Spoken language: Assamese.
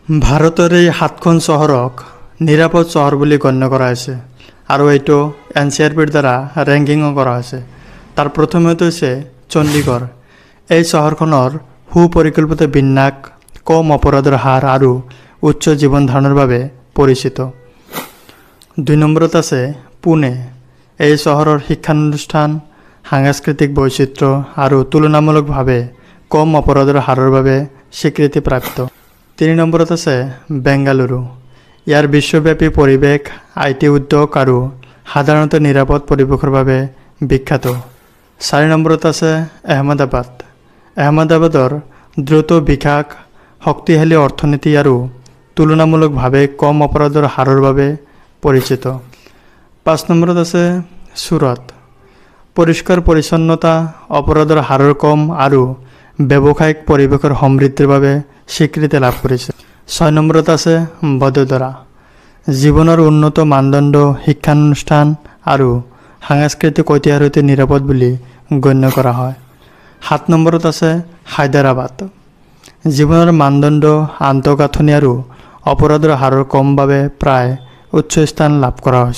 ভাৰতৰ এই ৭খন চহৰক নিৰাপদ চহৰ বুলি গণ্য কৰা হৈছে আৰু এইটো NCRPৰ দ্বাৰা ৰেংকিঙো কৰা হৈছে। তাৰ প্ৰথমতে হৈছে চণ্ডীগড়। এই চহৰখনৰ সুপৰিকল্পিত বিন্যাস, কম অপৰাধৰ হাৰ আৰু উচ্চ জীৱন ধাৰণৰ বাবে পৰিচিত। ২ নম্বৰত আছে পুনে। এই চহৰৰ শিক্ষানুষ্ঠান, সাংস্কৃতিক বৈচিত্ৰ্য আৰু তুলনামূলকভাৱে কম অপৰাধৰ হাৰৰ বাবে স্বীকৃতিপ্ৰাপ্ত। ৩ নম্বৰত আছে বেংগালুৰু। ইয়াৰ বিশ্বব্যাপী পৰিৱেশ, IT উদ্যোগ আৰু সাধাৰণতে নিৰাপদ পৰিৱেশৰ বাবে বিখ্যাত। ৪ নম্বৰত আছে আহমেদাবাদ। আহমেদাবাদৰ দ্ৰুত বিকাশ, শক্তিশালী অৰ্থনীতি আৰু তুলনামূলকভাৱে কম অপৰাধৰ হাৰৰ বাবে পৰিচিত। ৫ নম্বৰত আছে চুৰত। পৰিষ্কাৰ পৰিচ্ছন্নতা, অপৰাধৰ হাৰৰ কম আৰু ব্যৱসায়িক পৰিৱেশৰ সমৃদ্ধিৰ বাবে স্বীকৃতি লাভ কৰিছে। ৬ নম্বৰত আছে বদোদৰা। জীৱনৰ উন্নত মানদণ্ড, শিক্ষানুষ্ঠান আৰু সাংস্কৃতিক ঐতিহ্যৰ সৈতে নিৰাপদ বুলি গণ্য কৰা হয়। ৭ নম্বৰত আছে হায়দৰাবাদ। জীৱনৰ মানদণ্ড, আন্তঃগাঁথনি আৰু অপৰাধৰ হাৰৰ কম বাবে প্ৰায় উচ্চ স্থান লাভ কৰা হৈছে।